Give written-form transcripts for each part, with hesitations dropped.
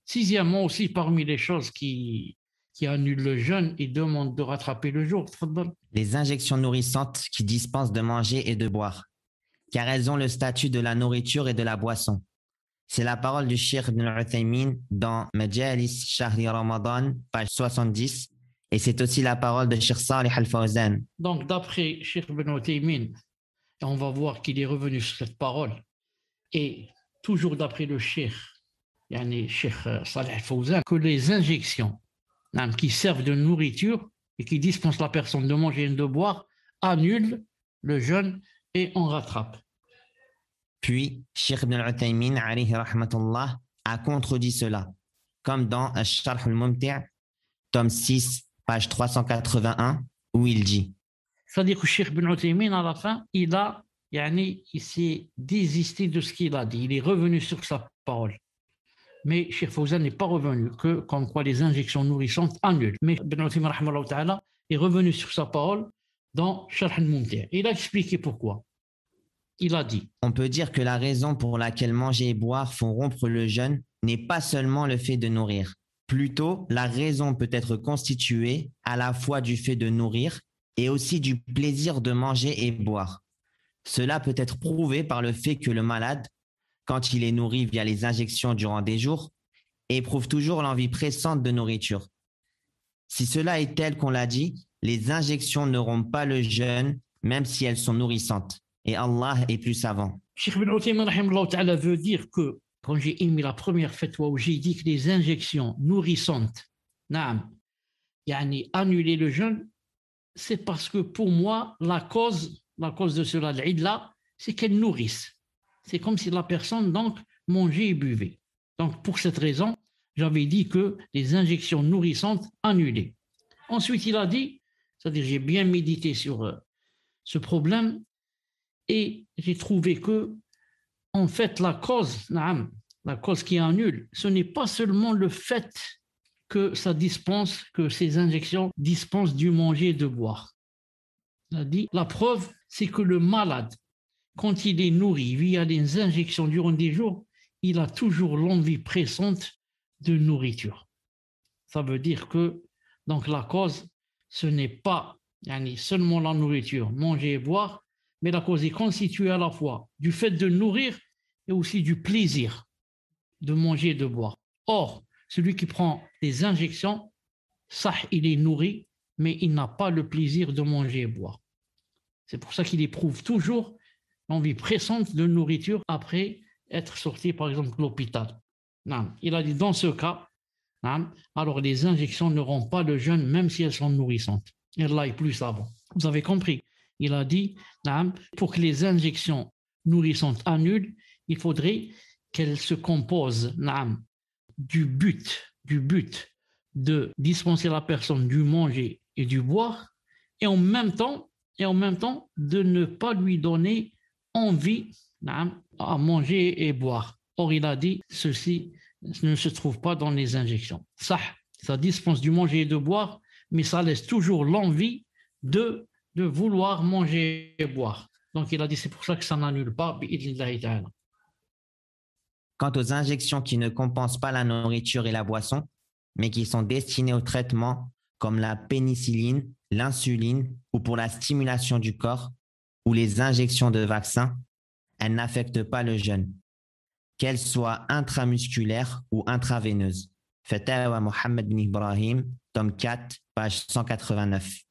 Sixièmement aussi, parmi les choses qui annulent le jeûne et demandent de rattraper le jour, tfaddal. Les injections nourrissantes qui dispensent de manger et de boire, car elles ont le statut de la nourriture et de la boisson. C'est la parole du Cheikh Ibn al-Uthaymin dans Majalis Shahri Ramadan, page 70, et c'est aussi la parole de Cheikh Salih al-Fawzan. Donc, d'après Cheikh Ibn Uthaymin, et on va voir qu'il est revenu sur cette parole, et toujours d'après le Cheikh, Cheikh Salih al-Fawzan, que les injections qui servent de nourriture et qui dispensent la personne de manger et de boire annulent le jeûne et on rattrape. Puis, Cheikh Ibn al-Uthaymin, alayhi rahmatullah, a contredit cela, comme dans Al-Sharh al-Mumti', tome 6, page 381, où il dit. C'est-à-dire que Cheikh Ibn Uthaymin, à la fin, il s'est désisté de ce qu'il a dit. Il est revenu sur sa parole. Mais Cheikh Fawzan n'est pas revenu, que comme quoi les injections nourrissantes annulent. Mais Ibn Uthaymin est revenu sur sa parole dans Sharh al-Mumti'. Il a expliqué pourquoi. Il a dit. On peut dire que la raison pour laquelle manger et boire font rompre le jeûne n'est pas seulement le fait de nourrir. Plutôt, la raison peut être constituée à la fois du fait de nourrir et aussi du plaisir de manger et boire. Cela peut être prouvé par le fait que le malade, quand il est nourri via les injections durant des jours, éprouve toujours l'envie pressante de nourriture. Si cela est tel qu'on l'a dit, les injections ne rompent pas le jeûne, même si elles sont nourrissantes. Et Allah est plus savant. Cheikh Ibn Uthaymin veut dire que quand j'ai émis la première fatwa où j'ai dit que les injections nourrissantes, annuler le jeûne, c'est parce que pour moi, la cause de cela, l'idla, c'est qu'elles nourrissent. C'est comme si la personne donc mangeait et buvait. Donc pour cette raison, j'avais dit que les injections nourrissantes annulaient. Ensuite, il a dit, c'est-à-dire j'ai bien médité sur ce problème et j'ai trouvé que en fait la cause qui annule, ce n'est pas seulement le fait que ces injections dispensent du manger et de boire. Il a dit, la preuve, c'est que le malade, quand il est nourri via des injections durant des jours, il a toujours l'envie pressante de nourriture. Ça veut dire que donc la cause, ce n'est pas seulement la nourriture, manger et boire, mais la cause est constituée à la fois du fait de nourrir et aussi du plaisir de manger et de boire. Or, celui qui prend des injections, ça, il est nourri, mais il n'a pas le plaisir de manger et boire. C'est pour ça qu'il éprouve toujours l'envie pressante de nourriture après être sorti, par exemple, de l'hôpital. Il a dit, dans ce cas, alors les injections ne rendent pas le jeûne, même si elles sont nourrissantes. Et Allah est plus savant. Vous avez compris? Il a dit, pour que les injections nourrissantes annulent, il faudrait qu'elles se composent du but de dispenser la personne du manger et du boire, et en même temps de ne pas lui donner envie à manger et boire. Or, il a dit, ceci ne se trouve pas dans les injections. Ça dispense du manger et de boire, mais ça laisse toujours l'envie de vouloir manger et boire. Donc, il a dit, c'est pour ça que ça n'annule pas. Quant aux injections qui ne compensent pas la nourriture et la boisson, mais qui sont destinées au traitement, comme la pénicilline, l'insuline ou pour la stimulation du corps, ou les injections de vaccins, elles n'affectent pas le jeûne, qu'elles soient intramusculaires ou intraveineuses. Fatawa Mohammed bin Ibrahim, tome 4, page 189.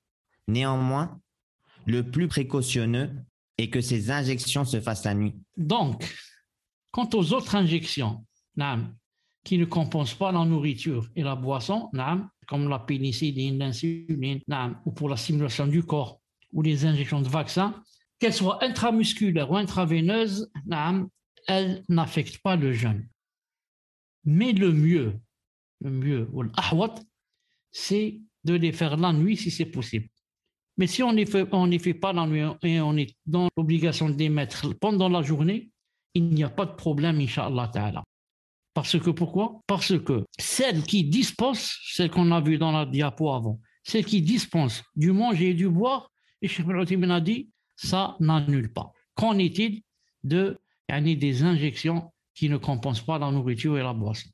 Néanmoins, le plus précautionneux est que ces injections se fassent la nuit. Donc, quant aux autres injections qui ne compensent pas la nourriture et la boisson, comme la pénicilline, l'insuline, ou pour la stimulation du corps, ou les injections de vaccins, qu'elles soient intramusculaires ou intraveineuses, elles n'affectent pas le jeûne. Mais le mieux, ou l'ahwat, c'est de les faire la nuit si c'est possible. Mais si on ne les fait pas la nuit et on est dans l'obligation de les mettre pendant la journée, il n'y a pas de problème, Inch'Allah Ta'ala. Parce que pourquoi? Parce que celles qui dispensent, celles qu'on a vues dans la diapo avant, celles qui dispensent du manger et du boire, et Cheikh Ibn Uthaymin a dit, ça n'annule pas. Qu'en est-il des injections qui ne compensent pas la nourriture et la boisson?